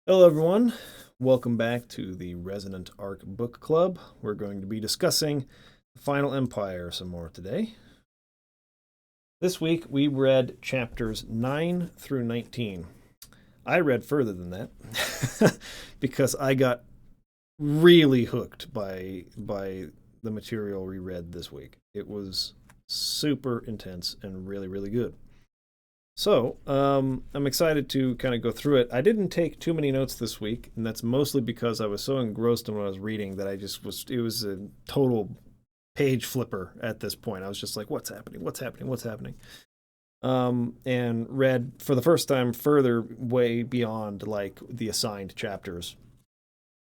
Hello, everyone. Welcome back to the Resonant Arc Book Club. We're going to be discussing The Final Empire some more today. This week, we read chapters 9 through 19. I read further than that because I got really hooked by the material we read this week. It was super intense and really, really good. So, I'm excited to kind of go through it. I didn't take too many notes this week, and that's mostly because I was so engrossed in what I was reading that it was a total page flipper at this point. I was just like, what's happening? What's happening? What's happening? And read for the first time further way beyond like the assigned chapters,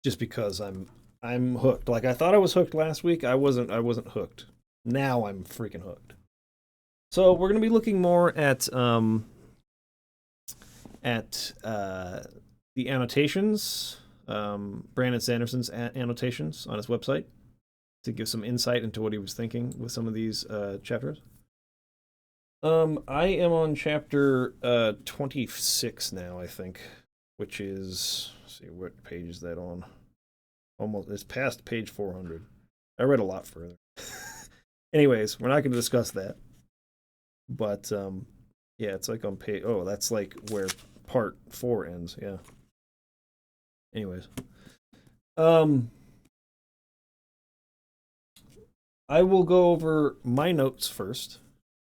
just because I'm hooked. Like I thought I was hooked last week. I wasn't hooked. Now I'm freaking hooked. So we're going to be looking more at the annotations, Brandon Sanderson's annotations on his website to give some insight into what he was thinking with some of these chapters. I am on chapter 26 now, I think, which is, let's see, what page is that on? Almost, it's past page 400. I read a lot further. Anyways, we're not going to discuss that. But yeah, it's like on page. Oh, that's like where part 4 ends. Yeah. Anyways, um, I will go over my notes first,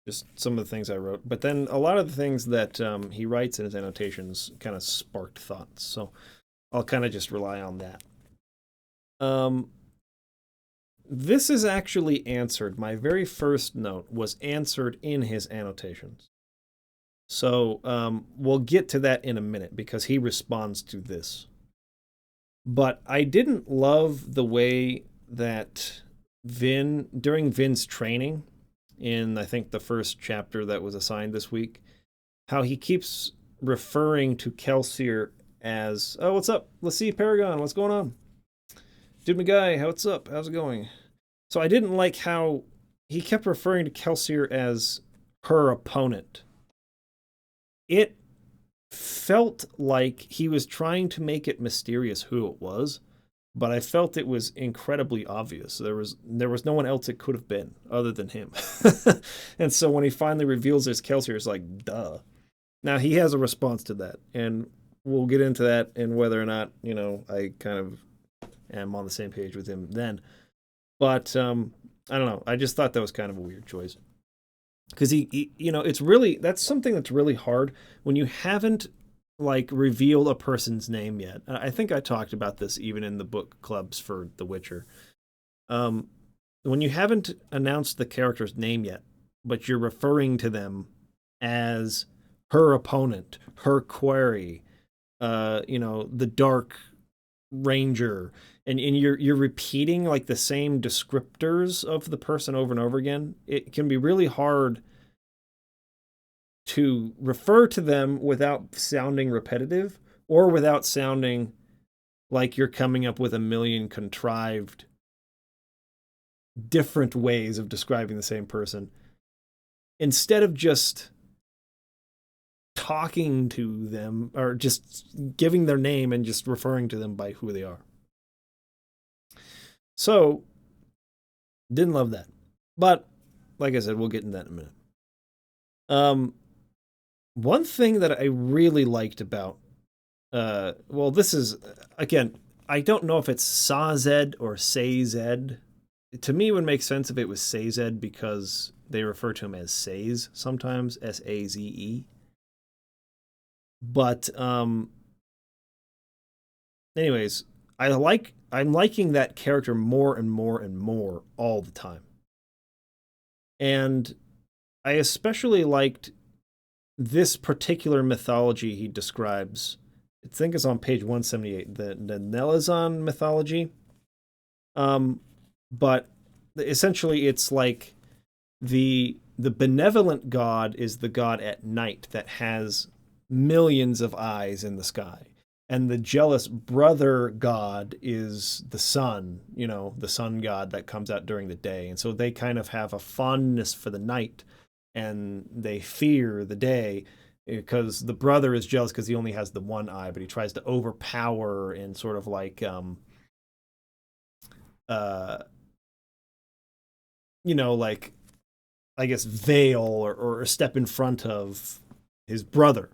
just some of the things I wrote, but then a lot of the things that he writes in his annotations kind of sparked thoughts. So I'll kind of just rely on that. Um, this is actually answered. My very first note was answered in his annotations. So we'll get to that in a minute because he responds to this. But I didn't love the way that during Vin's training, in I think the first chapter that was assigned this week, how he keeps referring to Kelsier as, oh, what's up? Let's see, Paragon, what's going on? Dude, my guy, what's up? How's it going? So I didn't like how he kept referring to Kelsier as her opponent. It felt like he was trying to make it mysterious who it was, but I felt it was incredibly obvious. There was no one else it could have been other than him. And so when he finally reveals it's Kelsier, it's like, duh. Now he has a response to that, and we'll get into that and whether or not, I kind of am on the same page with him then. But I don't know. I just thought that was kind of a weird choice because it's really, that's something that's really hard when you haven't like revealed a person's name yet. I think I talked about this even in the book clubs for The Witcher. Um, when you haven't announced the character's name yet, but you're referring to them as her opponent, her quarry, the Dark Ranger, and you're repeating like the same descriptors of the person over and over again, it can be really hard to refer to them without sounding repetitive or without sounding like you're coming up with a million contrived different ways of describing the same person instead of just talking to them or just giving their name and just referring to them by who they are. So, didn't love that. But, like I said, we'll get into that in a minute. One thing that I really liked about, this is, again, I don't know if it's Sazed or Sazed. To me, it would make sense if it was Sazed because they refer to him as Saze sometimes, Saze. But, anyways, I'm liking that character more and more and more all the time. And I especially liked this particular mythology he describes. I think it's on page 178, the Nelazon mythology. But essentially it's like the benevolent god is the god at night that has millions of eyes in the sky, and the jealous brother god is the sun, the sun god that comes out during the day. And so they kind of have a fondness for the night and they fear the day, because the brother is jealous because he only has the one eye, but he tries to overpower and sort of like uh like I guess veil or step in front of his brother.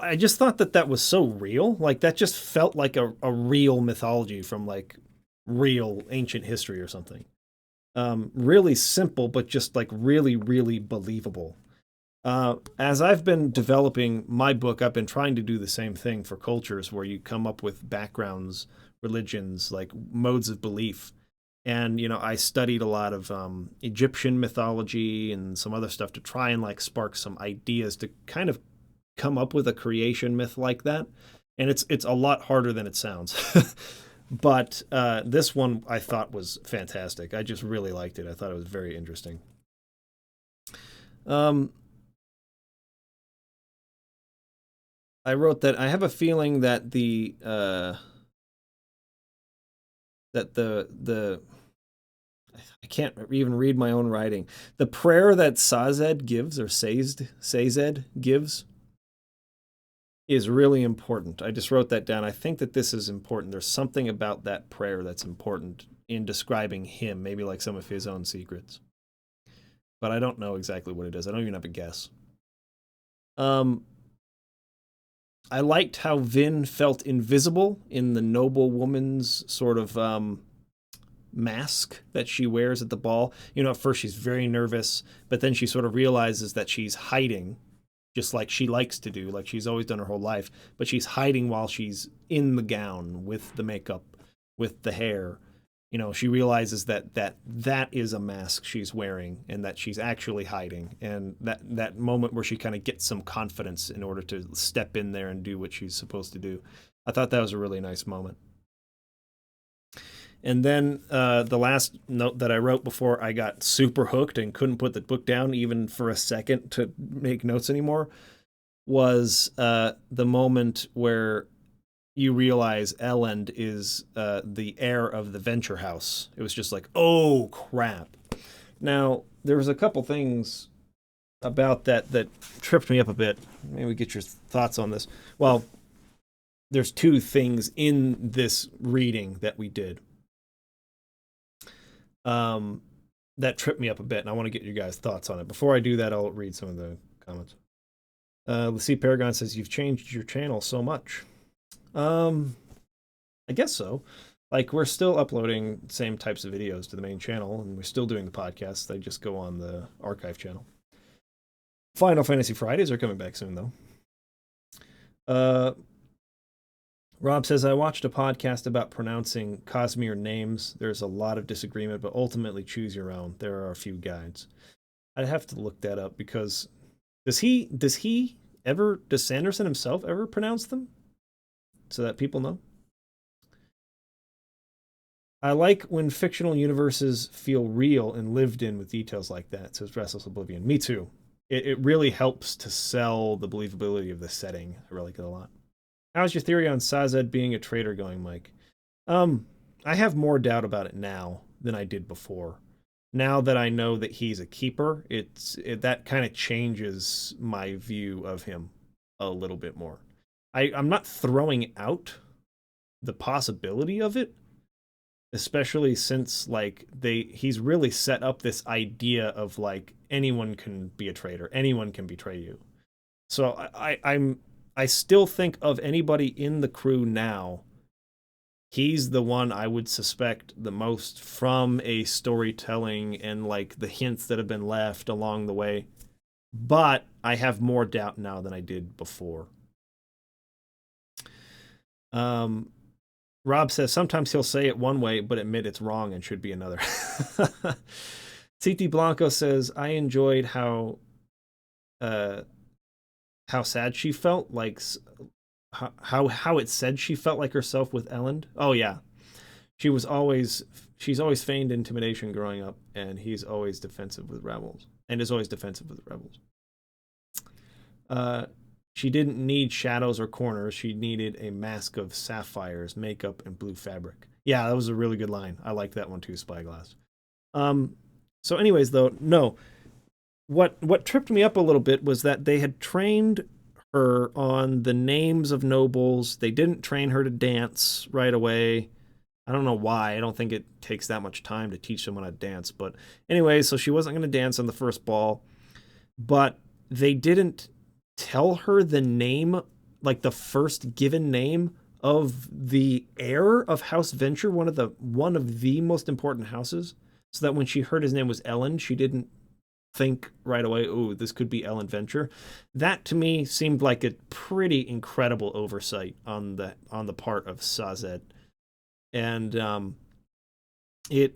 I just thought that that was so real. Like that just felt like a real mythology from like real ancient history or something. Really simple, but just like really, really believable. As I've been developing my book, I've been trying to do the same thing for cultures where you come up with backgrounds, religions, like modes of belief. And, I studied a lot of Egyptian mythology and some other stuff to try and like spark some ideas to kind of come up with a creation myth like that. And it's a lot harder than it sounds. But this one I thought was fantastic. I just really liked it. I thought it was very interesting. Um, I wrote that I have a feeling that the I can't even read my own writing. The prayer that Sazed gives or Sazed gives is really important. I just wrote that down. I think that this is important. There's something about that prayer that's important in describing him, maybe like some of his own secrets. But I don't know exactly what it is. I don't even have a guess. Um, I liked how Vin felt invisible in the noble woman's sort of mask that she wears at the ball. At first she's very nervous, but then she sort of realizes that she's hiding, just like she likes to do, like she's always done her whole life, but she's hiding while she's in the gown with the makeup, with the hair. She realizes that is a mask she's wearing and that she's actually hiding. And that moment where she kind of gets some confidence in order to step in there and do what she's supposed to do. I thought that was a really nice moment. And then the last note that I wrote before I got super hooked and couldn't put the book down even for a second to make notes anymore was the moment where you realize Elend is the heir of the Venture House. It was just like, oh crap. Now, there was a couple things about that tripped me up a bit. Maybe get your thoughts on this. Well, there's two things in this reading that we did that tripped me up a bit, and I want to get you guys' thoughts on it. Before I do that, I'll read some of the comments. Let's see, Paragon says, you've changed your channel so much. I guess so. Like, we're still uploading same types of videos to the main channel, and we're still doing the podcasts. They just go on the archive channel. Final Fantasy Fridays are coming back soon, though. Rob says, I watched a podcast about pronouncing Cosmere names. There's a lot of disagreement, but ultimately choose your own. There are a few guides. I'd have to look that up because does Sanderson himself ever pronounce them? So that people know? I like when fictional universes feel real and lived in with details like that, says Restless Oblivion. Me too. It really helps to sell the believability of the setting. I really like it a lot. How's your theory on Sazed being a traitor going, Mike? I have more doubt about it now than I did before. Now that I know that he's a keeper, that kind of changes my view of him a little bit more. I'm not throwing out the possibility of it, especially since like he's really set up this idea of like anyone can be a traitor, anyone can betray you. So I still think of anybody in the crew now, he's the one I would suspect the most from a storytelling and like the hints that have been left along the way. But I have more doubt now than I did before. Rob says sometimes he'll say it one way, but admit it's wrong and should be another. CT Blanco says, I enjoyed how sad she felt, like how it said she felt like herself with Elend. Oh yeah, she's always feigned intimidation growing up, and he's always defensive with rebels, and is always defensive with rebels. She didn't need shadows or corners. She needed a mask of sapphires, makeup, and blue fabric. Yeah, that was a really good line. I liked that one too, Spyglass. So anyways, though, no. what tripped me up a little bit was that they had trained her on the names of nobles. They didn't train her to dance right away. I don't know why. I don't think it takes that much time to teach someone how to dance. But anyway, so she wasn't going to dance on the first ball, but they didn't tell her the name, like the first given name of the heir of House Venture, one of the most important houses, so that when she heard his name was Ellen, she didn't think right away, oh, this could be Ellen Venture. That to me seemed like a pretty incredible oversight on the part of Sazed. And it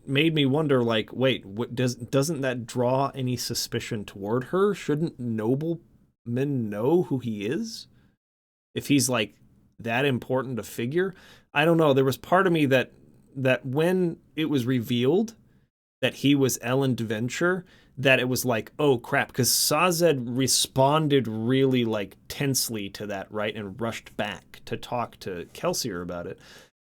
made me wonder, like, wait, what doesn't that draw any suspicion toward her? Shouldn't noblemen know who he is if he's like that important a figure? I don't know. There was part of me that when it was revealed that he was Ellen Venture, that it was like, oh crap, because Sazed responded really like tensely to that, right, and rushed back to talk to Kelsier about it.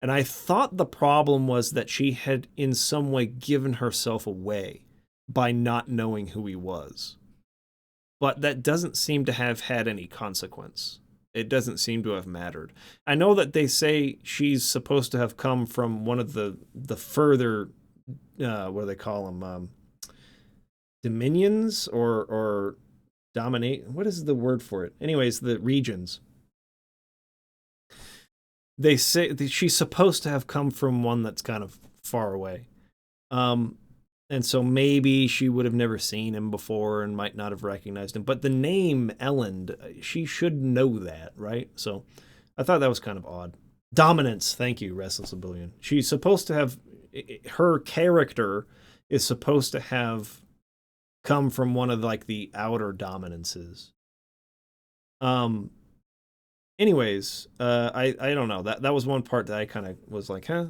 And I thought the problem was that she had in some way given herself away by not knowing who he was. But that doesn't seem to have had any consequence. It doesn't seem to have mattered. I know that they say she's supposed to have come from one of the further what do they call them, dominions or dominate, what is the word for it, anyways, the regions. They say that she's supposed to have come from one that's kind of far away, um and so maybe she would have never seen him before and might not have recognized him, but the name Ellen, she should know that, right? So I thought that was kind of odd. Dominance, thank you, Restless Oblivion. She's supposed to have, her character is supposed to have come from one of like the outer dominances. Um. Anyways, I don't know. That was one part that I kind of was like, huh.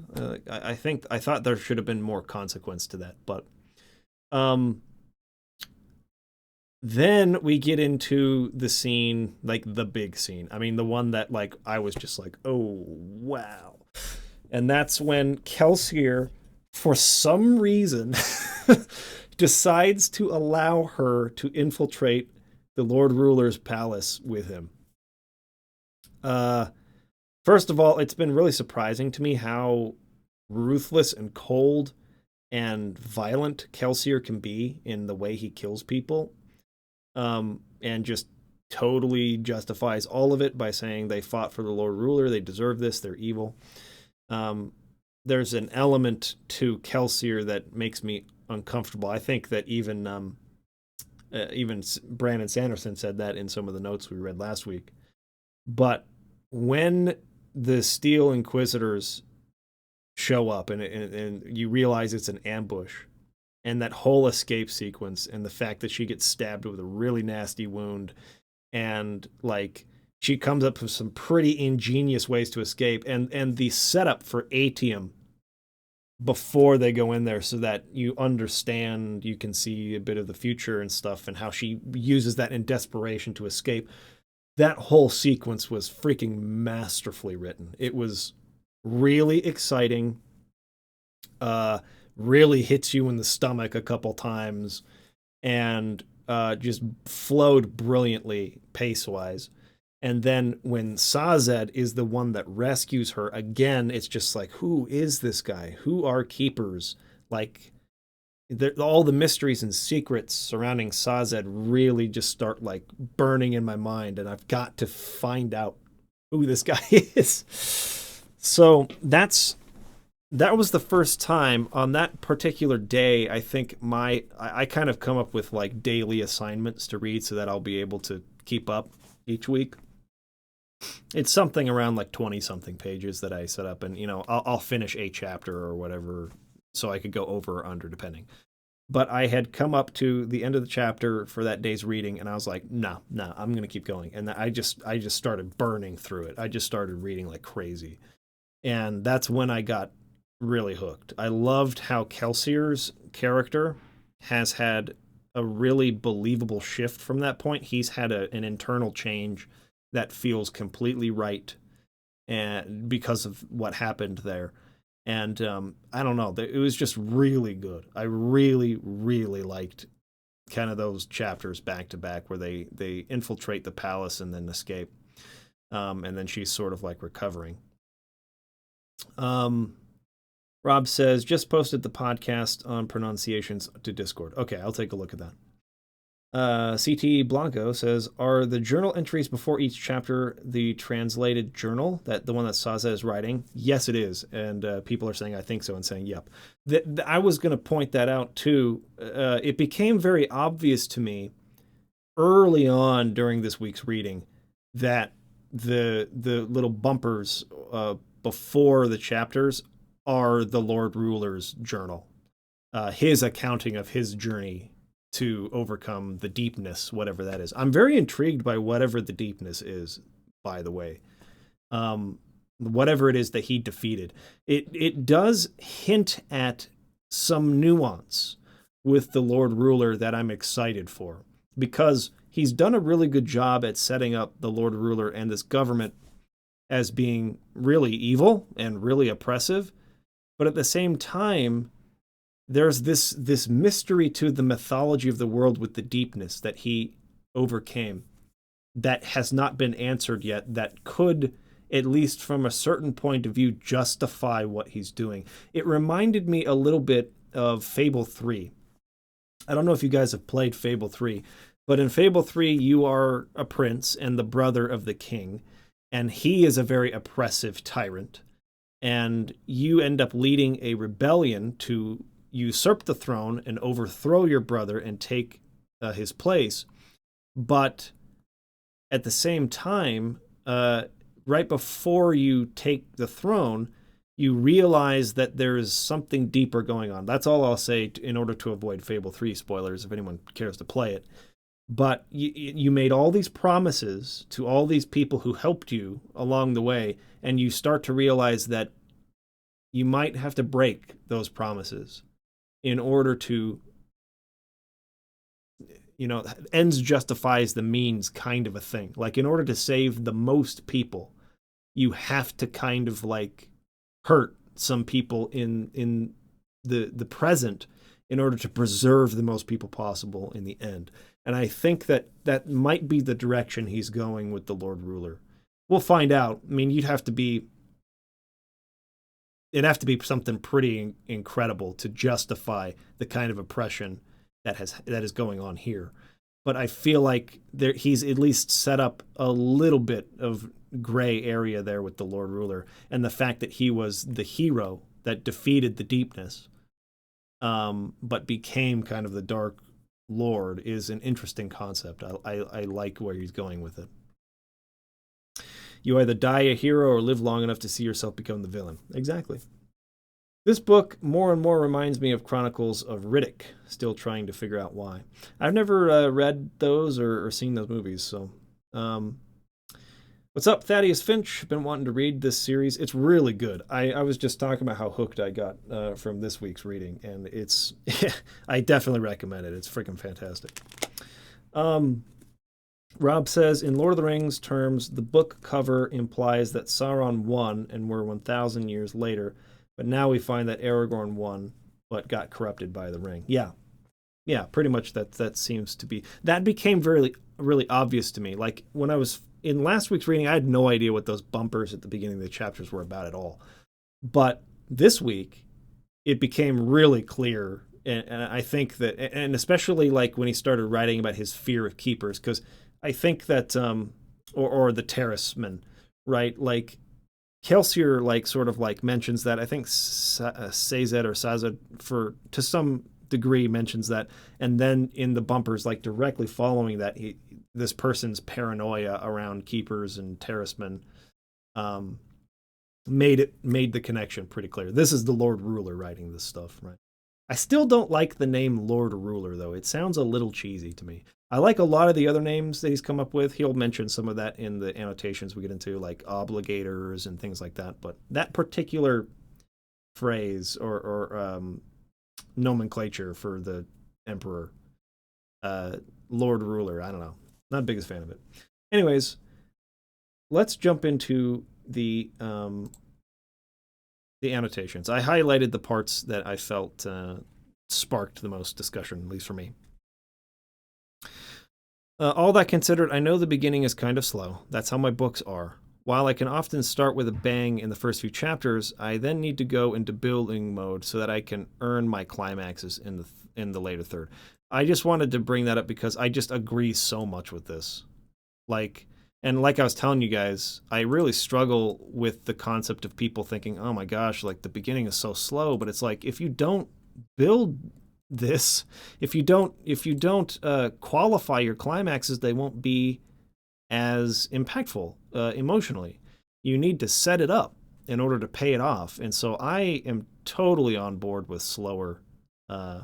I thought there should have been more consequence to that, but um. Then we get into the scene, like the big scene. I mean, the one that like I was just like, oh wow. And that's when Kelsier, for some reason, decides to allow her to infiltrate the Lord Ruler's palace with him. Uh, First of all, it's been really surprising to me how ruthless and cold and violent Kelsier can be in the way he kills people, and just totally justifies all of it by saying they fought for the Lord Ruler, they deserve this, they're evil. Um, there's an element to Kelsier that makes me uncomfortable. I think that even Brandon Sanderson said that in some of the notes we read last week. But when the Steel Inquisitors show up and you realize it's an ambush, and that whole escape sequence, and the fact that she gets stabbed with a really nasty wound, and like she comes up with some pretty ingenious ways to escape, and the setup for Atium before they go in there, so that you understand, you can see a bit of the future and stuff, and how she uses that in desperation to escape. That whole sequence was freaking masterfully written. It was really exciting. Really hits you in the stomach a couple times, and just flowed brilliantly pace wise. And then when Sazed is the one that rescues her, again, it's just like, who is this guy? Who are keepers? Like, all the mysteries and secrets surrounding Sazed really just start like burning in my mind, and I've got to find out who this guy is. So that was the first time on that particular day. I think I kind of come up with like daily assignments to read so that I'll be able to keep up each week. It's something around like 20 something pages that I set up, and I'll finish a chapter or whatever, so I could go over or under depending. But I had come up to the end of the chapter for that day's reading, and I was like, no, I'm going to keep going. And I just started burning through it. I just started reading like crazy. And that's when I got really hooked. I loved how Kelsier's character has had a really believable shift from that point. He's had an internal change that feels completely right, and because of what happened there. And I don't know, it was just really good. I really, really liked kind of those chapters back to back where they infiltrate the palace and then escape. And then she's sort of like recovering. Rob says, just posted the podcast on pronunciations to Discord. Okay, I'll take a look at that. CT Blanco says, are the journal entries before each chapter the translated journal, that the one that Saza is writing? Yes, it is. And people are saying, I think so, and saying, yep. I was going to point that out, too. It became very obvious to me early on during this week's reading that the little bumpers before the chapters are the Lord Ruler's journal, his accounting of his journey to overcome the deepness, whatever that is. I'm very intrigued by whatever the deepness is, by the way. Whatever it is that he defeated. It does hint at some nuance with the Lord Ruler that I'm excited for, because he's done a really good job at setting up the Lord Ruler and this government as being really evil and really oppressive. But at the same time, there's this mystery to the mythology of the world with the deepness that he overcame that has not been answered yet, that could, at least from a certain point of view, justify what he's doing. It reminded me a little bit of Fable 3. I don't know if you guys have played Fable 3, but in Fable 3, you are a prince and the brother of the king, and he is a very oppressive tyrant. And you end up leading a rebellion to usurp the throne and overthrow your brother and take his place. But at the same time, right before you take the throne, you realize that there is something deeper going on. That's all I'll say in order to avoid Fable 3 spoilers if anyone cares to play it. But you made all these promises to all these people who helped you along the way, and you start to realize that you might have to break those promises in order to, ends justifies the means kind of a thing. Like, in order to save the most people, you have to kind of like hurt some people in the present in order to preserve the most people possible in the end. And I think that might be the direction he's going with the Lord Ruler. We'll find out. I mean, it'd have to be something pretty incredible to justify the kind of oppression that is going on here. But I feel like he's at least set up a little bit of gray area there with the Lord Ruler, and the fact that he was the hero that defeated the deepness, but became kind of the Dark Lord, is an interesting concept. I like where he's going with it. You either die a hero or live long enough to see yourself become the villain. Exactly. This book more and more reminds me of Chronicles of Riddick, still trying to figure out why. I've never read those or seen those movies, so... What's up, Thaddeus Finch? Been wanting to read this series. It's really good. I was just talking about how hooked I got from this week's reading, and it's... I definitely recommend it. It's freaking fantastic. Rob says, in Lord of the Rings terms, the book cover implies that Sauron won and we're 1,000 years later, but now we find that Aragorn won but got corrupted by the ring. Yeah, pretty much that seems to be... That became really, really obvious to me. Like, when I was in last week's reading, I had no idea what those bumpers at the beginning of the chapters were about at all. But this week, it became really clear, and I think that... And especially, like, when he started writing about his fear of keepers, because I think that... Or the terracemen, right? Like... Kelsier sort of mentions that. I think Sazed or Sazed to some degree mentions that, and then in the bumpers directly following that, this person's paranoia around keepers and terracemen made the connection pretty clear. This is the Lord Ruler writing this stuff, right? I still don't like the name Lord Ruler, though. It sounds a little cheesy to me. I like a lot of the other names that he's come up with. He'll mention some of that in the annotations we get into, like obligators and things like that. But that particular phrase or nomenclature for the emperor, Lord Ruler, I don't know. Not the biggest fan of it. Anyways, let's jump into the annotations. I highlighted the parts that I felt sparked the most discussion, at least for me. All that considered, I know the beginning is kind of slow. That's how my books are. While I can often start with a bang in the first few chapters, I then need to go into building mode so that I can earn my climaxes in the later third. I just wanted to bring that up because I just agree so much with this. Like, and like I was telling you guys, I really struggle with the concept of people thinking, "Oh my gosh, like the beginning is so slow," but it's like if you don't build this, if you don't qualify your climaxes, they won't be as impactful emotionally. You need to set it up in order to pay it off. And so I am totally on board with slower uh,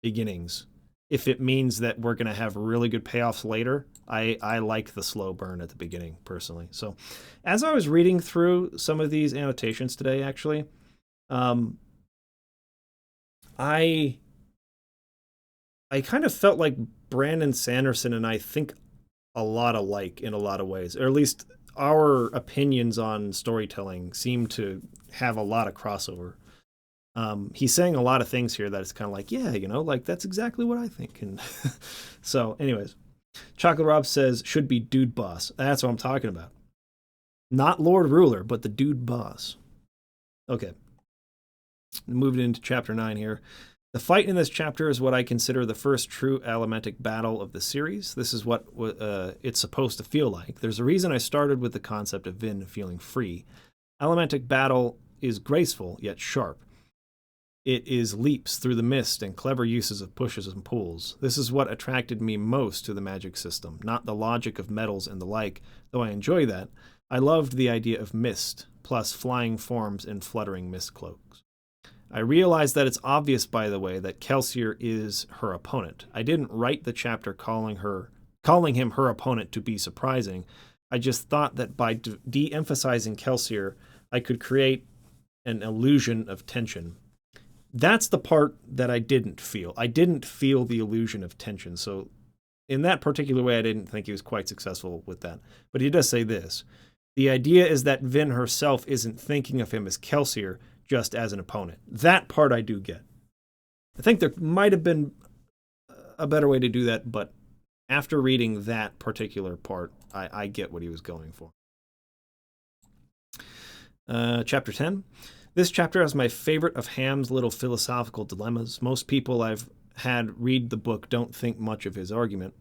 beginnings. If it means that we're going to have really good payoffs later, I like the slow burn at the beginning personally. So as I was reading through some of these annotations today, actually, um, I I kind of felt like Brandon Sanderson and I think a lot alike in a lot of ways, or at least our opinions on storytelling seem to have a lot of crossover. He's saying a lot of things here that it's kind of like, yeah, like that's exactly what I think. And so, anyways, Chocolate Rob says should be dude boss. That's what I'm talking about. Not Lord Ruler, but the dude boss. Okay, moving into chapter 9 here. The fight in this chapter is what I consider the first true Elementic battle of the series. This is what it's supposed to feel like. There's a reason I started with the concept of Vin feeling free. Elementic battle is graceful, yet sharp. It is leaps through the mist and clever uses of pushes and pulls. This is what attracted me most to the magic system, not the logic of metals and the like, though I enjoy that. I loved the idea of mist, plus flying forms and fluttering mist cloaks. I realize that it's obvious, by the way, that Kelsier is her opponent. I didn't write the chapter calling him her opponent to be surprising. I just thought that by de-emphasizing Kelsier, I could create an illusion of tension. That's the part that I didn't feel. I didn't feel the illusion of tension. So in that particular way, I didn't think he was quite successful with that. But he does say this. The idea is that Vin herself isn't thinking of him as Kelsier, just as an opponent. That part I do get. I think there might have been a better way to do that, but after reading that particular part, I get what he was going for. Chapter 10. This chapter has my favorite of Ham's little philosophical dilemmas. Most people I've had read the book don't think much of his argument.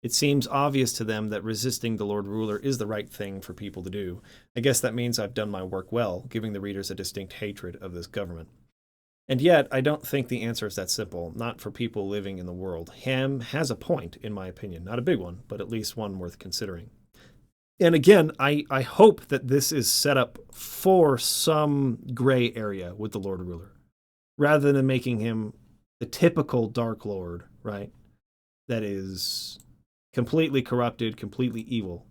It seems obvious to them that resisting the Lord Ruler is the right thing for people to do. I guess that means I've done my work well, giving the readers a distinct hatred of this government. And yet, I don't think the answer is that simple, not for people living in the world. Ham has a point, in my opinion. Not a big one, but at least one worth considering. And again, I hope that this is set up for some gray area with the Lord Ruler, rather than making him the typical Dark Lord, right? That is completely corrupted, completely evil.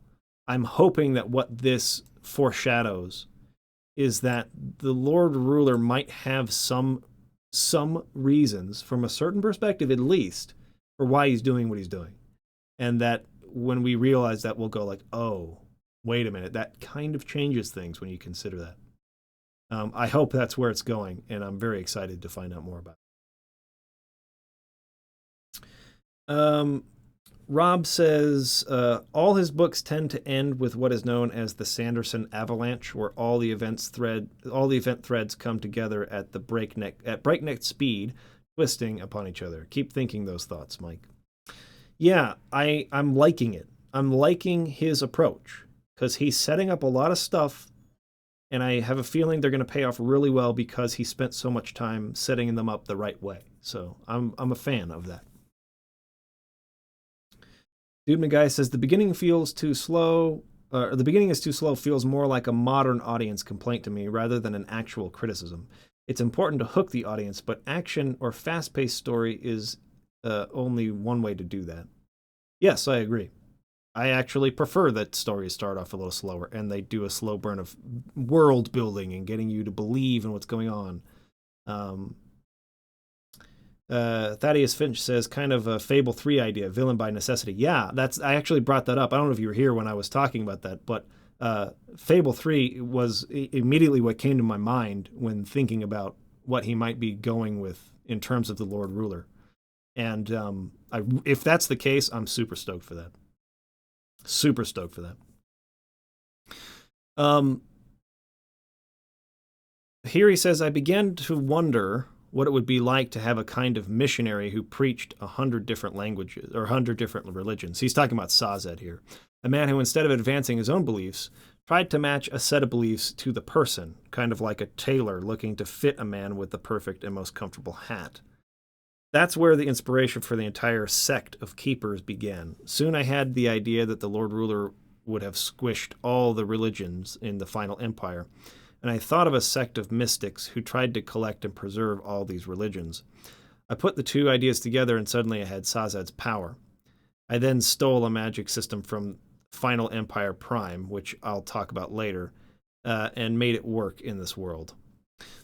I'm hoping that what this foreshadows is that the Lord Ruler might have some reasons, from a certain perspective at least, for why he's doing what he's doing. And that when we realize that, we'll go like, oh, wait a minute, that kind of changes things when you consider that. I hope that's where it's going, and I'm very excited to find out more about it. Rob says all his books tend to end with what is known as the Sanderson avalanche, where all the event threads come together at breakneck speed, twisting upon each other. Keep thinking those thoughts, Mike. Yeah, I'm liking it. I'm liking his approach because he's setting up a lot of stuff, and I have a feeling they're going to pay off really well because he spent so much time setting them up the right way. So I'm a fan of that. Dude McGuy says the beginning feels too slow. The beginning is too slow. Feels more like a modern audience complaint to me rather than an actual criticism. It's important to hook the audience, but action or fast-paced story is only one way to do that. Yes, I agree. I actually prefer that stories start off a little slower and they do a slow burn of world building and getting you to believe in what's going on. Thaddeus Finch says kind of a Fable 3 idea, villain by necessity. Yeah, I actually brought that up. I don't know if you were here when I was talking about that, but Fable 3 was immediately what came to my mind when thinking about what he might be going with in terms of the Lord Ruler. And if that's the case, I'm super stoked for that. Super stoked for that. Here he says, I began to wonder what it would be like to have a kind of missionary who preached 100 different languages or 100 different religions. He's talking about Sazed here. A man who, instead of advancing his own beliefs, tried to match a set of beliefs to the person, kind of like a tailor looking to fit a man with the perfect and most comfortable hat. That's where the inspiration for the entire sect of keepers began. Soon I had the idea that the Lord Ruler would have squished all the religions in the final empire, and I thought of a sect of mystics who tried to collect and preserve all these religions. I put the two ideas together, and suddenly I had Sazed's power. I then stole a magic system from Final Empire Prime, which I'll talk about later, and made it work in this world.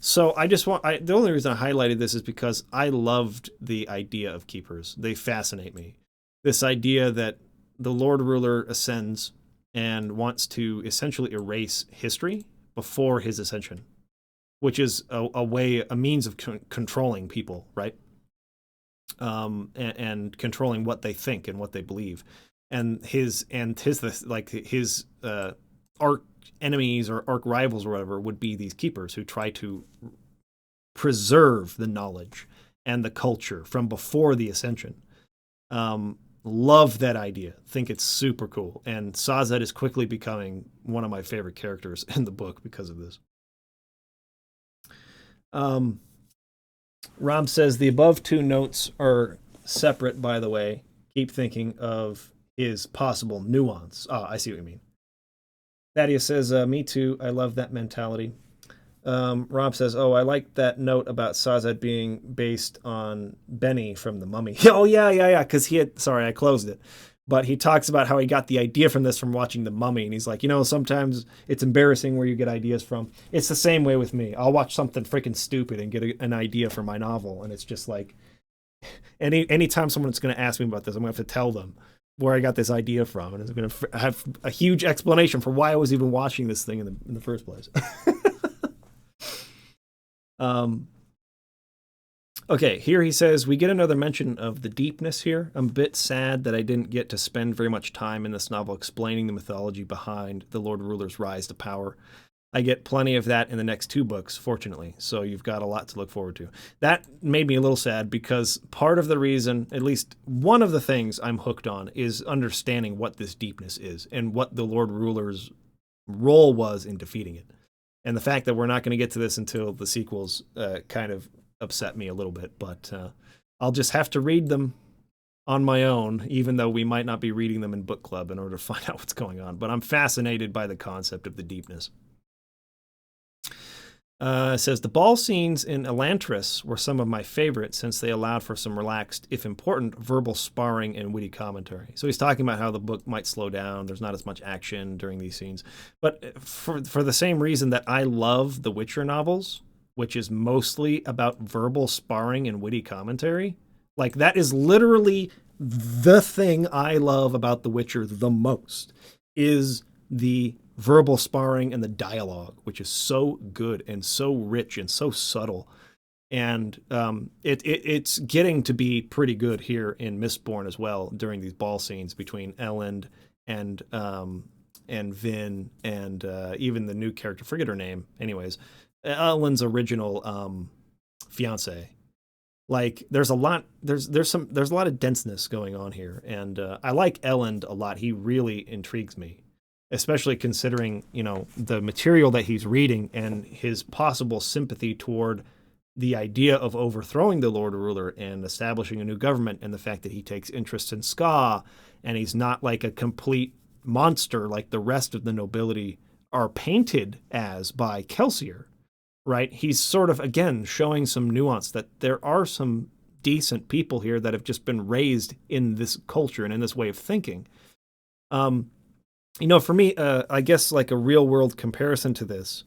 So the only reason I highlighted this is because I loved the idea of keepers. They fascinate me. This idea that the Lord Ruler ascends and wants to essentially erase history before his ascension, which is a means of controlling people, right? And controlling what they think and what they believe. And his arch enemies or arch rivals or whatever would be these keepers who try to preserve the knowledge and the culture from before the ascension. Love that idea. Think it's super cool. And Sazed is quickly becoming one of my favorite characters in the book because of this. Rob says the above two notes are separate, by the way. Keep thinking of his possible nuance. I see what you mean. Thaddeus says, me too. I love that mentality. Rob says, oh, I like that note about Sazed being based on Benny from The Mummy. Oh, yeah. Because I closed it. But he talks about how he got the idea from this from watching The Mummy. And he's like, sometimes it's embarrassing where you get ideas from. It's the same way with me. I'll watch something freaking stupid and get an idea for my novel. And it's just like, anytime someone's going to ask me about this, I'm going to have to tell them where I got this idea from. And it's going to have a huge explanation for why I was even watching this thing in the first place. Okay, here he says, we get another mention of the deepness here. I'm a bit sad that I didn't get to spend very much time in this novel explaining the mythology behind the Lord Ruler's rise to power. I get plenty of that in the next two books, fortunately, so you've got a lot to look forward to. That made me a little sad because part of the reason, at least one of the things I'm hooked on, is understanding what this deepness is and what the Lord Ruler's role was in defeating it. And the fact that we're not going to get to this until the sequels kind of upset me a little bit, but I'll just have to read them on my own, even though we might not be reading them in book club in order to find out what's going on. But I'm fascinated by the concept of the deepness. It says, the ball scenes in Elantris were some of my favorites since they allowed for some relaxed, if important, verbal sparring and witty commentary. So he's talking about how the book might slow down. There's not as much action during these scenes. But for the same reason that I love the Witcher novels, which is mostly about verbal sparring and witty commentary, like that is literally the thing I love about The Witcher the most, is the verbal sparring and the dialogue, which is so good and so rich and so subtle. And it's getting to be pretty good here in Mistborn as well during these ball scenes between Elend and Vin and even the new character, forget her name. Anyways, Elend's original fiance. Like there's a lot of denseness going on here, and I like Elend a lot. He really intrigues me, especially considering, the material that he's reading and his possible sympathy toward the idea of overthrowing the Lord Ruler and establishing a new government, and the fact that he takes interest in ska and he's not like a complete monster like the rest of the nobility are painted as by Kelsier, right? He's sort of, again, showing some nuance that there are some decent people here that have just been raised in this culture and in this way of thinking. For me, I guess like a real world comparison to this,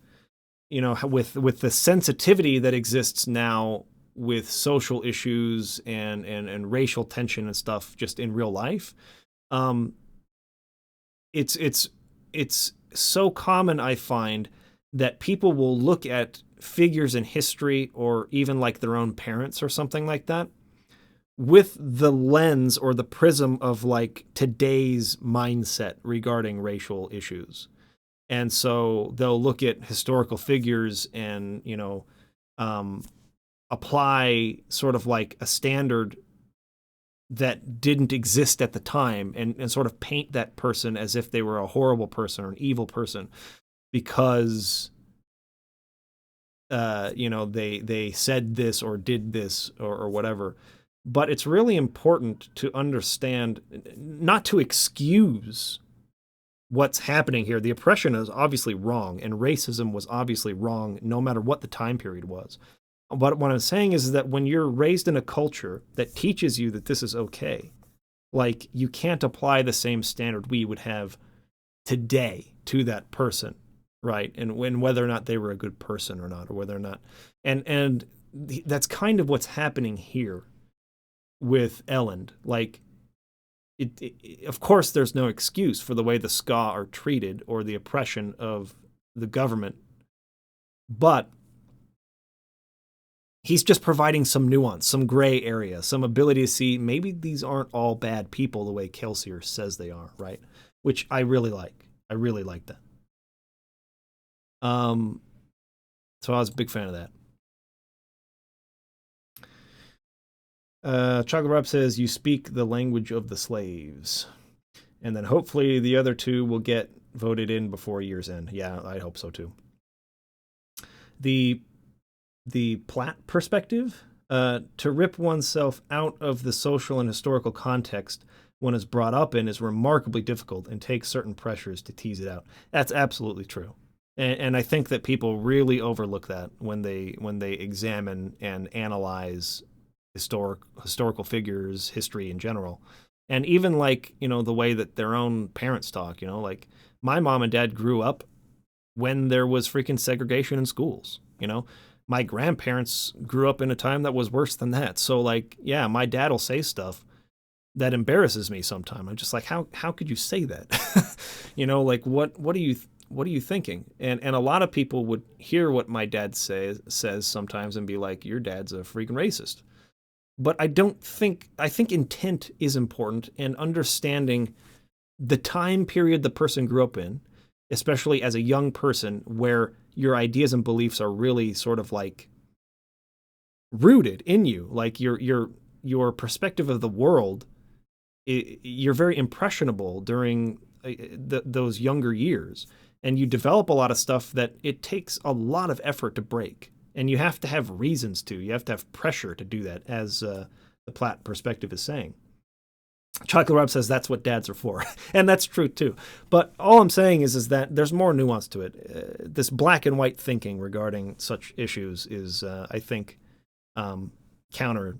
with the sensitivity that exists now with social issues and racial tension and stuff just in real life, it's so common, I find, that people will look at figures in history or even like their own parents or something like that with the lens or the prism of like today's mindset regarding racial issues. And so they'll look at historical figures and, um, apply sort of like a standard that didn't exist at the time, and sort of paint that person as if they were a horrible person or an evil person because they said this or did this or whatever. But it's really important to understand, not to excuse what's happening here. The oppression is obviously wrong, and racism was obviously wrong, no matter what the time period was. But what I'm saying is that when you're raised in a culture that teaches you that this is okay, like, you can't apply the same standard we would have today to that person, right? And whether or not they were a good person or not, or whether or not, and that's kind of what's happening here with Elend. Like, of course, there's no excuse for the way the Ska are treated or the oppression of the government, but he's just providing some nuance, some gray area, some ability to see maybe these aren't all bad people the way Kelsier says they are, right? Which I really like. I really like that. So I was a big fan of that. Chocolate Rob says, you speak the language of the slaves. And then hopefully the other two will get voted in before year's end. Yeah, I hope so too. The Platt perspective, to rip oneself out of the social and historical context one is brought up in is remarkably difficult and takes certain pressures to tease it out. That's absolutely true. And I think that people really overlook that when they examine and analyze historical figures, history in general. And even like, the way that their own parents talk, like my mom and dad grew up when there was freaking segregation in schools, My grandparents grew up in a time that was worse than that. So like, yeah, my dad will say stuff that embarrasses me sometimes. I'm just like, how could you say that? Like what are you thinking? And a lot of people would hear what my dad says sometimes and be like, your dad's a freaking racist. But I think intent is important, and understanding the time period the person grew up in, especially as a young person, where your ideas and beliefs are really sort of like rooted in you, like your perspective of the world. You're very impressionable during those younger years, and you develop a lot of stuff that it takes a lot of effort to break. And you have to have reasons to. You have to have pressure to do that, as the Platt perspective is saying. Chocolate Rob says that's what dads are for. And that's true, too. But all I'm saying is that there's more nuance to it. This black and white thinking regarding such issues is, I think, counter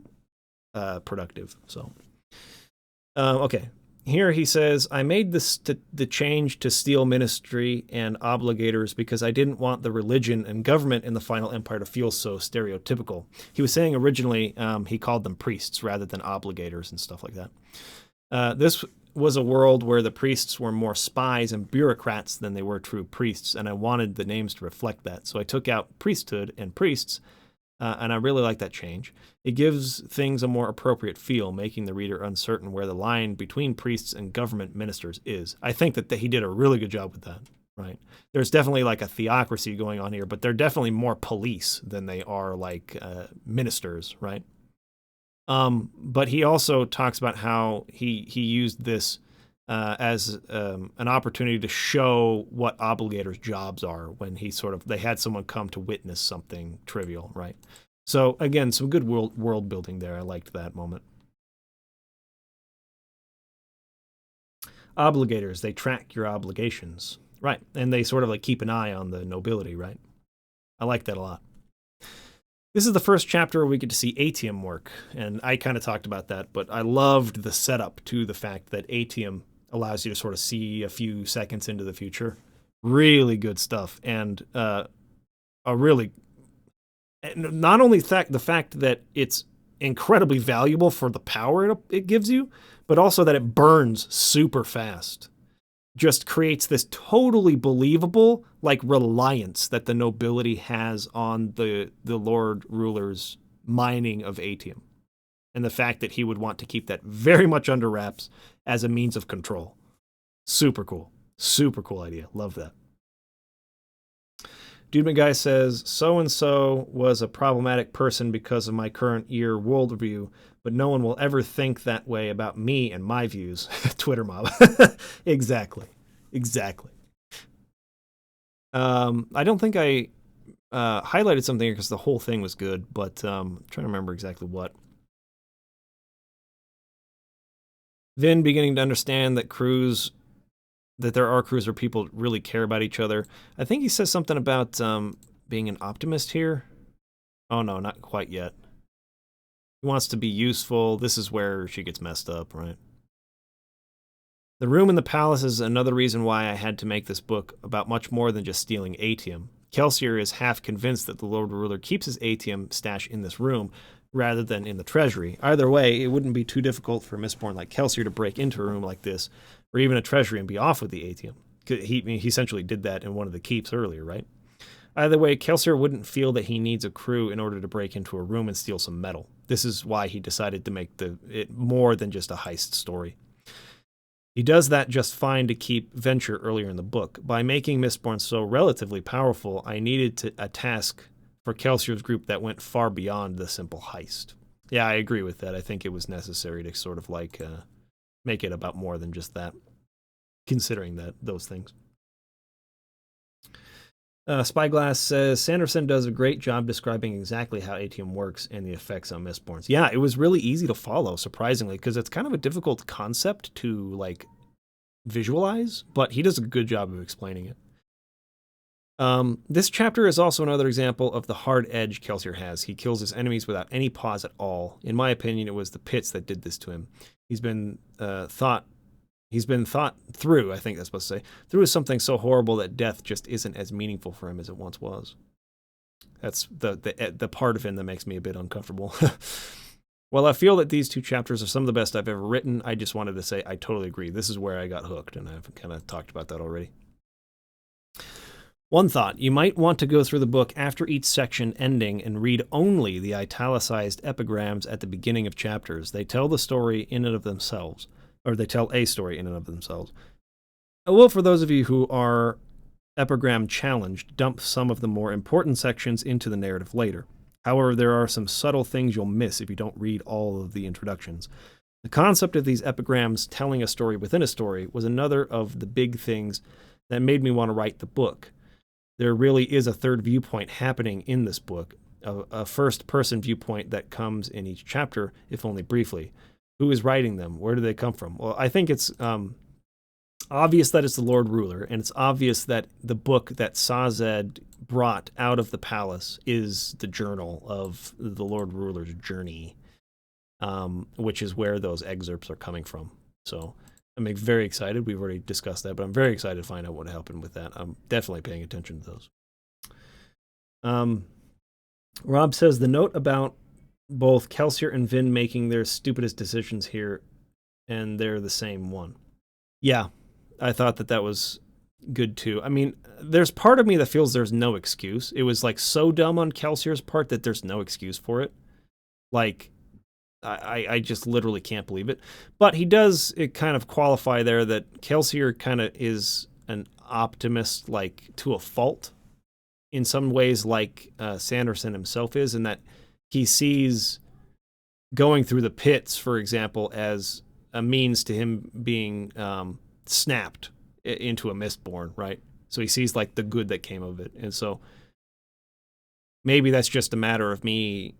productive. So, okay. Here he says, I made the change to steel ministry and obligators because I didn't want the religion and government in the final empire to feel so stereotypical. He was saying originally he called them priests rather than obligators and stuff like that. This was a world where the priests were more spies and bureaucrats than they were true priests, and I wanted the names to reflect that. So I took out priesthood and priests, and I really like that change. It gives things a more appropriate feel, making the reader uncertain where the line between priests and government ministers is. I think that he did a really good job with that, right? There's definitely like a theocracy going on here, but they're definitely more police than they are like ministers, right? But he also talks about how he used this as an opportunity to show what obligators' jobs are when they had someone come to witness something trivial, right? So again, some good world building there. I liked that moment. Obligators, they track your obligations, right? And they sort of like keep an eye on the nobility, right? I like that a lot. This is the first chapter where we get to see Atium work, and I kind of talked about that, but I loved the setup to the fact that Atium allows you to sort of see a few seconds into the future. Really good stuff, and not only the fact that it's incredibly valuable for the power it gives you, but also that it burns super fast. Just creates this totally believable like reliance that the nobility has on the Lord Ruler's mining of Atium. and the fact that he would want to keep that very much under wraps as a means of control. Super cool. Super cool idea. Love that. Dude McGuy says, so-and-so was a problematic person because of my current year worldview, but no one will ever think that way about me and my views. Twitter mob. Exactly. I don't think I highlighted something here because the whole thing was good, but I'm trying to remember exactly what. Vin beginning to understand that there are crews where people really care about each other. I think he says something about being an optimist here. Oh no, not quite yet. He wants to be useful. This is where she gets messed up, right? The room in the palace is another reason why I had to make this book about much more than just stealing atium. Kelsier is half convinced that the Lord Ruler keeps his atium stash in this room rather than in the treasury. Either way, it wouldn't be too difficult for a Mistborn like Kelsier to break into a room like this, or even a treasury, and be off with the atium. He essentially did that in one of the keeps earlier, right? Either way, Kelsier wouldn't feel that he needs a crew in order to break into a room and steal some metal. This is why he decided to make it more than just a heist story. He does that just fine to keep Venture earlier in the book. By making Mistborn so relatively powerful, I needed a task for Kelsier's group that went far beyond the simple heist. Yeah, I agree with that. I think it was necessary to sort of like make it about more than just that, considering those things. Spyglass says, Sanderson does a great job describing exactly how atium works and the effects on Mistborns. Yeah, it was really easy to follow, surprisingly, because it's kind of a difficult concept to, like, visualize, but he does a good job of explaining it. This chapter is also another example of the hard edge Kelsier has. He kills his enemies without any pause at all. In my opinion, it was the pits that did this to him. He's been thought through, I think that's supposed to say, through something so horrible that death just isn't as meaningful for him as it once was. That's the part of him that makes me a bit uncomfortable. Well, I feel that these two chapters are some of the best I've ever written. I just wanted to say I totally agree. This is where I got hooked, and I've kind of talked about that already. One thought, you might want to go through the book after each section ending and read only the italicized epigrams at the beginning of chapters. They tell the story in and of themselves. Or they tell a story in and of themselves. I will, for those of you who are epigram challenged, dump some of the more important sections into the narrative later. However, there are some subtle things you'll miss if you don't read all of the introductions. The concept of these epigrams telling a story within a story was another of the big things that made me want to write the book. There really is a third viewpoint happening in this book, a first-person viewpoint that comes in each chapter, if only briefly. Who is writing them? Where do they come from? Well, I think it's obvious that it's the Lord Ruler, and it's obvious that the book that Sazed brought out of the palace is the journal of the Lord Ruler's journey, which is where those excerpts are coming from. So I'm very excited. We've already discussed that, but I'm very excited to find out what happened with that. I'm definitely paying attention to those. Rob says, the note about both Kelsier and Vin making their stupidest decisions here, and they're the same one. Yeah, I thought that was good too. I mean, there's part of me that feels there's no excuse. It was like so dumb on Kelsier's part that there's no excuse for it. Like, I just literally can't believe it. But he does kind of qualify there that Kelsier kind of is an optimist, like, to a fault in some ways, like Sanderson himself is, in that he sees going through the pits, for example, as a means to him being snapped into a Mistborn, right? So he sees like the good that came of it. And so maybe that's just a matter of me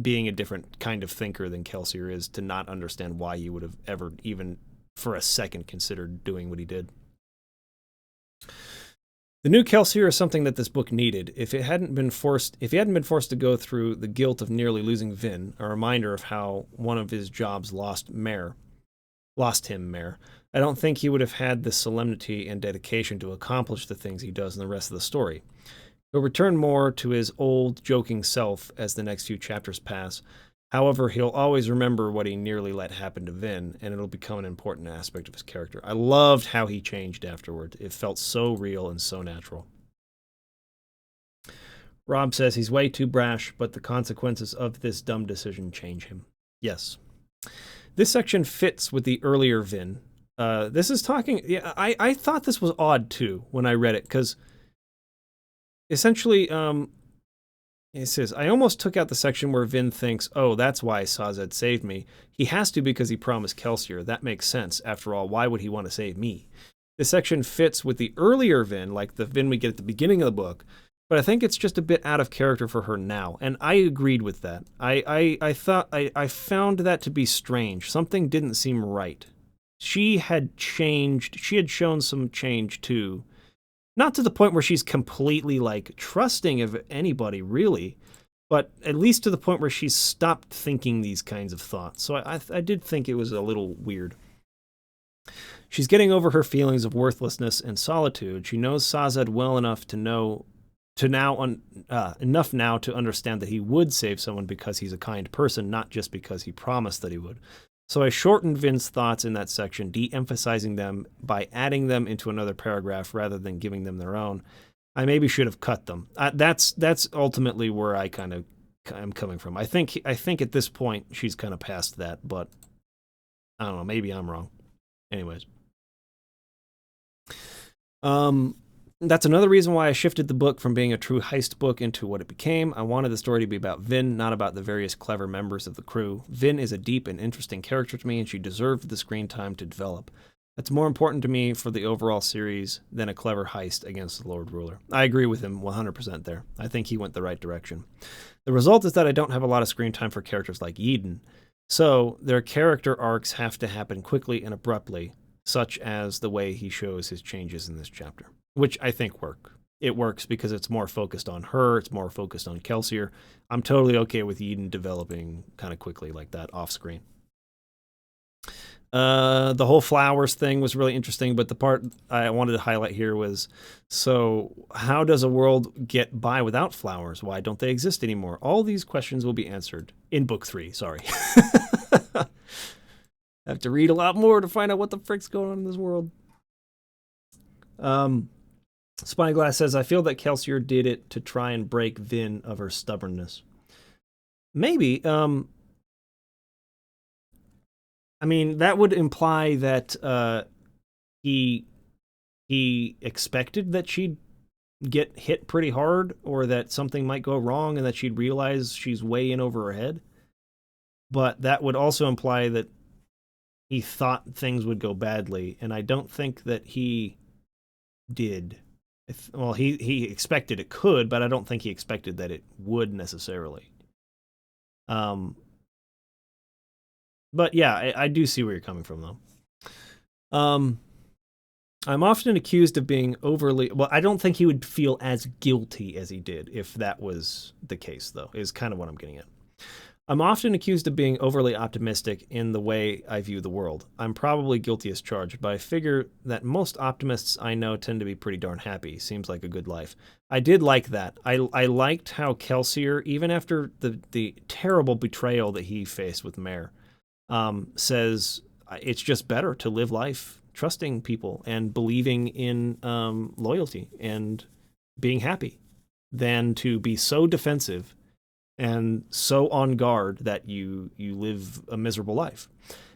being a different kind of thinker than Kelsier is, to not understand why he would have ever even for a second considered doing what he did. The new Kelsier is something that this book needed. If he hadn't been forced to go through the guilt of nearly losing Vin, a reminder of how one of his jobs lost him Mare, I don't think he would have had the solemnity and dedication to accomplish the things he does in the rest of the story. He'll return more to his old joking self as the next few chapters pass. However, he'll always remember what he nearly let happen to Vin, and it'll become an important aspect of his character. I loved how he changed afterward. It felt so real and so natural. Rob says he's way too brash, but the consequences of this dumb decision change him. Yes. This section fits with the earlier Vin. This is talking. Yeah, I thought this was odd too when I read it because essentially, it says, I almost took out the section where Vin thinks, oh, that's why Sazed saved me. He has to because he promised Kelsier. That makes sense. After all, why would he want to save me? This section fits with the earlier Vin, like the Vin we get at the beginning of the book, but I think it's just a bit out of character for her now, and I agreed with that. I found that to be strange. Something didn't seem right. She had changed. She had shown some change too. Not to the point where she's completely like trusting of anybody, really, but at least to the point where she's stopped thinking these kinds of thoughts. So I did think it was a little weird. She's getting over her feelings of worthlessness and solitude. She knows Sazed well enough enough now to understand that he would save someone because he's a kind person, not just because he promised that he would. So I shortened Vin's thoughts in that section, de-emphasizing them by adding them into another paragraph rather than giving them their own. I maybe should have cut them. That's ultimately where I'm coming from. I think at this point she's kind of past that, but I don't know. Maybe I'm wrong. Anyways, that's another reason why I shifted the book from being a true heist book into what it became. I wanted the story to be about Vin, not about the various clever members of the crew. Vin is a deep and interesting character to me, and she deserved the screen time to develop. That's more important to me for the overall series than a clever heist against the Lord Ruler. I agree with him 100% there. I think he went the right direction. The result is that I don't have a lot of screen time for characters like Eden, so their character arcs have to happen quickly and abruptly, such as the way he shows his changes in this chapter. Which I think work. It works because it's more focused on her. It's more focused on Kelsier. I'm totally okay with Eden developing kind of quickly like that off screen. The whole flowers thing was really interesting, but the part I wanted to highlight here was, so how does a world get by without flowers? Why don't they exist anymore? All these questions will be answered in book 3. Sorry. I have to read a lot more to find out what the frick's going on in this world. Spyglass says, I feel that Kelsier did it to try and break Vin of her stubbornness. Maybe. I mean, that would imply that he expected that she'd get hit pretty hard, or that something might go wrong and that she'd realize she's way in over her head. But that would also imply that he thought things would go badly, and I don't think that he did. Well, he expected it could, but I don't think he expected that it would necessarily. But yeah, I do see where you're coming from, though. I'm often accused of being overly... Well, I don't think he would feel as guilty as he did if that was the case, though, is kind of what I'm getting at. I'm often accused of being overly optimistic in the way I view the world. I'm probably guilty as charged, but I figure that most optimists I know tend to be pretty darn happy. Seems like a good life. I did like that. I liked how Kelsier, even after the terrible betrayal that he faced with Mare, says it's just better to live life trusting people and believing in loyalty and being happy than to be so defensive and so on guard that you live a miserable life.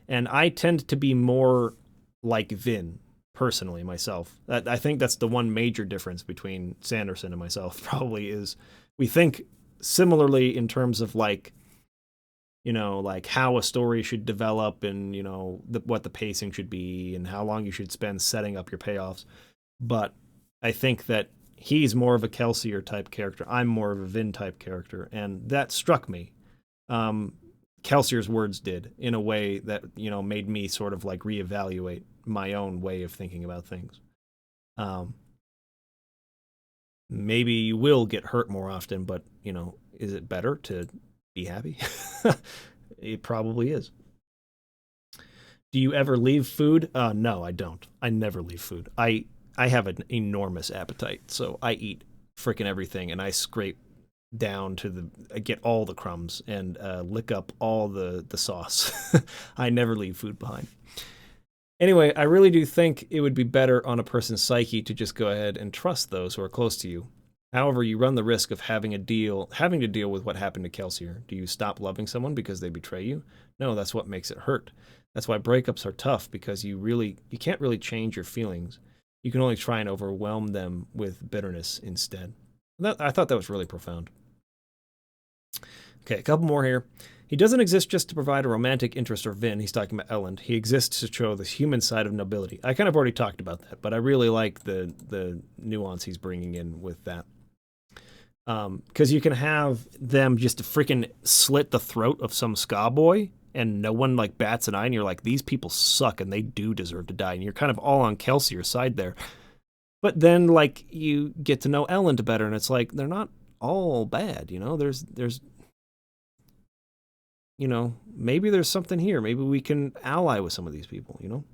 And I tend to be more like Vin, personally, myself. I think that's the one major difference between Sanderson and myself, probably, is we think similarly in terms of, like, you know, like how a story should develop and, you know, what the pacing should be and how long you should spend setting up your payoffs. But I think that he's more of a Kelsier type character. I'm more of a Vin type character. And that struck me. Kelsier's words did, in a way that, you know, made me sort of like reevaluate my own way of thinking about things. Maybe you will get hurt more often, but, you know, is it better to be happy? It probably is. Do you ever leave food? No, I don't. I never leave food. I have an enormous appetite, so I eat freaking everything, and I scrape down to I get all the crumbs and lick up all the sauce. I never leave food behind. Anyway, I really do think it would be better on a person's psyche to just go ahead and trust those who are close to you. However, you run the risk of having to deal with what happened to Kelsier. Do you stop loving someone because they betray you? No, that's what makes it hurt. That's why breakups are tough, because you can't really change your feelings. You can only try and overwhelm them with bitterness instead. I thought that was really profound. Okay, a couple more here. He doesn't exist just to provide a romantic interest or Vin. He's talking about Elend. He exists to show the human side of nobility. I kind of already talked about that, but I really like the nuance he's bringing in with that. Because you can have them just to freaking slit the throat of some ska boy, and no one like bats an eye, and you're like, these people suck, and they do deserve to die, and you're kind of all on Kelsier's side there. But then, like, you get to know Elend better, and it's like, they're not all bad, you know? There's you know, maybe there's something here. Maybe we can ally with some of these people, you know?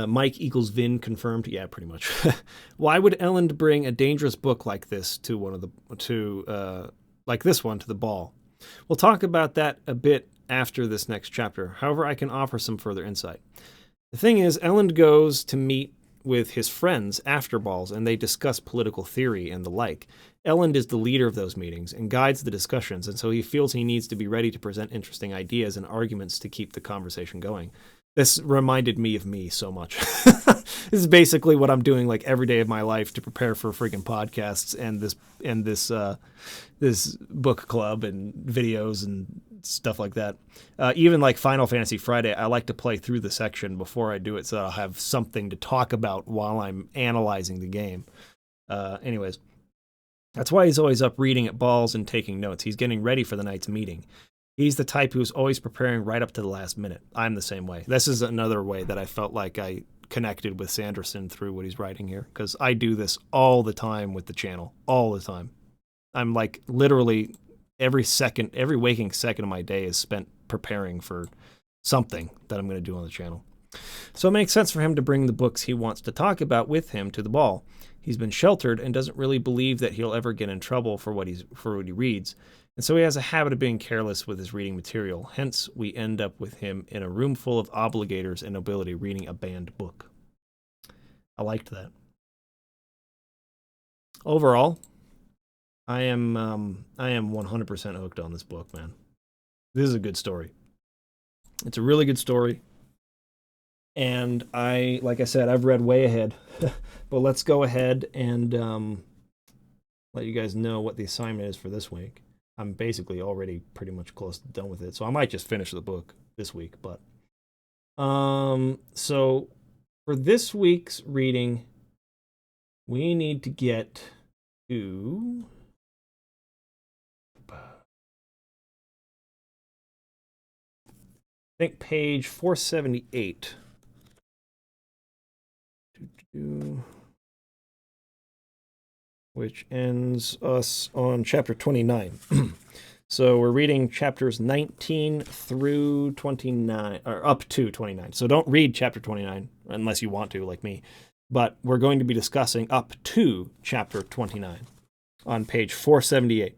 Mike equals Vin confirmed. Yeah, pretty much. Why would Elend bring a dangerous book like this to like this one to the ball? We'll talk about that a bit after this next chapter. However, I can offer some further insight. The thing is, Elend goes to meet with his friends after balls, and they discuss political theory and the like. Elend is the leader of those meetings and guides the discussions, and so he feels he needs to be ready to present interesting ideas and arguments to keep the conversation going. This reminded me of me so much. This is basically what I'm doing like every day of my life to prepare for freaking podcasts and this book club and videos and stuff like that. Even like Final Fantasy Friday, I like to play through the section before I do it so that I'll have something to talk about while I'm analyzing the game. Anyways, that's why he's always up reading at balls and taking notes. He's getting ready for the night's meeting. He's the type who's always preparing right up to the last minute. I'm the same way. This is another way that I felt like I connected with Sanderson through what he's writing here, because I do this all the time with the channel, all the time. I'm like literally every waking second of my day is spent preparing for something that I'm going to do on the channel. So it makes sense for him to bring the books he wants to talk about with him to the ball. He's been sheltered and doesn't really believe that he'll ever get in trouble for what he reads. And so he has a habit of being careless with his reading material. Hence, we end up with him in a room full of obligators and nobility reading a banned book. I liked that. Overall, I am 100% hooked on this book, man. This is a good story. It's a really good story. And like I said, I've read way ahead. But let's go ahead and let you guys know what the assignment is for this week. I'm basically already pretty much close to done with it, so I might just finish the book this week. But so for this week's reading, we need to get to I think page 478. Which ends us on chapter 29. So we're reading chapters 19 through 29, or up to 29. So don't read chapter 29 unless you want to, like me. But we're going to be discussing up to chapter 29 on page 478.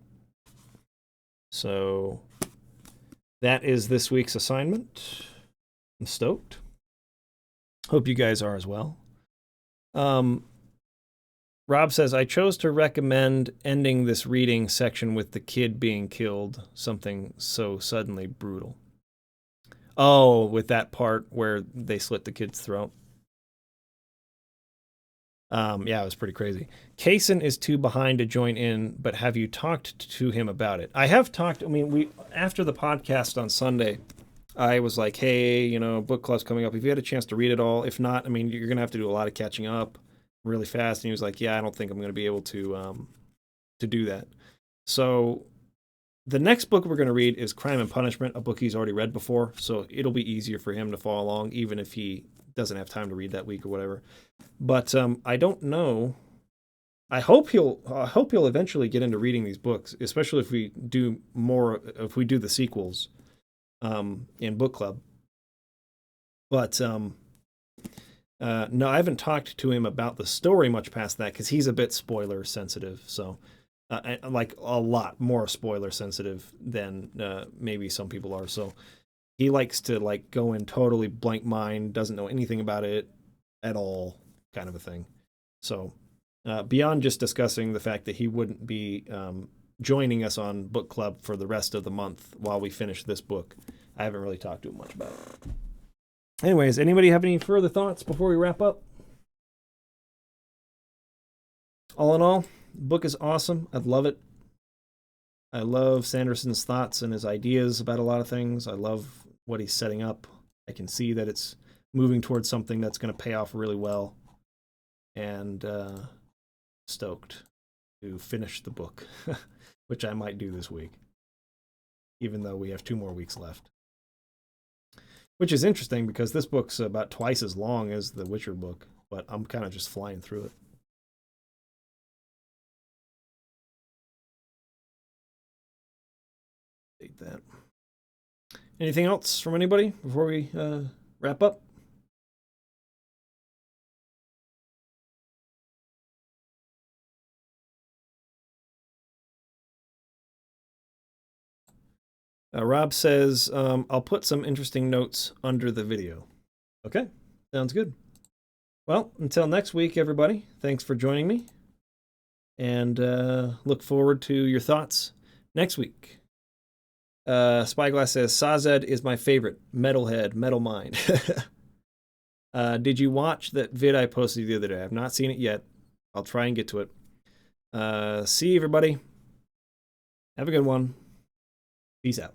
So that is this week's assignment. I'm stoked. Hope you guys are as well. Rob says, I chose to recommend ending this reading section with the kid being killed, something so suddenly brutal. Oh, with that part where they slit the kid's throat. Yeah, it was pretty crazy. Kaysen is too behind to join in, but have you talked to him about it? I have talked. I mean, after the podcast on Sunday, I was like, hey, you know, book club's coming up. If you had a chance to read it all, if not, I mean, you're going to have to do a lot of catching up really fast. And he was like, yeah, I don't think I'm going to be able to do that. So the next book we're going to read is Crime and Punishment, a book he's already read before. So it'll be easier for him to follow along, even if he doesn't have time to read that week or whatever. But I don't know. I hope he'll eventually get into reading these books, especially if we do the sequels in book club. But no, I haven't talked to him about the story much past that, because he's a bit spoiler sensitive. So like a lot more spoiler sensitive than maybe some people are. So he likes to like go in totally blank mind, doesn't know anything about it at all, kind of a thing. So beyond just discussing the fact that he wouldn't be joining us on book club for the rest of the month while we finish this book. I haven't really talked to him much about it. Anyways, anybody have any further thoughts before we wrap up? All in all, the book is awesome. I love it. I love Sanderson's thoughts and his ideas about a lot of things. I love what he's setting up. I can see that it's moving towards something that's going to pay off really well. And stoked to finish the book, which I might do this week, even though we have 2 more weeks left. Which is interesting because this book's about twice as long as the Witcher book, but I'm kind of just flying through it. Take that. Anything else from anybody before we wrap up? Rob says, I'll put some interesting notes under the video. Okay, sounds good. Well, until next week, everybody, thanks for joining me. And look forward to your thoughts next week. Spyglass says, Sazed is my favorite. Metalhead, Metal Mind. Did you watch that vid I posted the other day? I've not seen it yet. I'll try and get to it. See you, everybody. Have a good one. Peace out.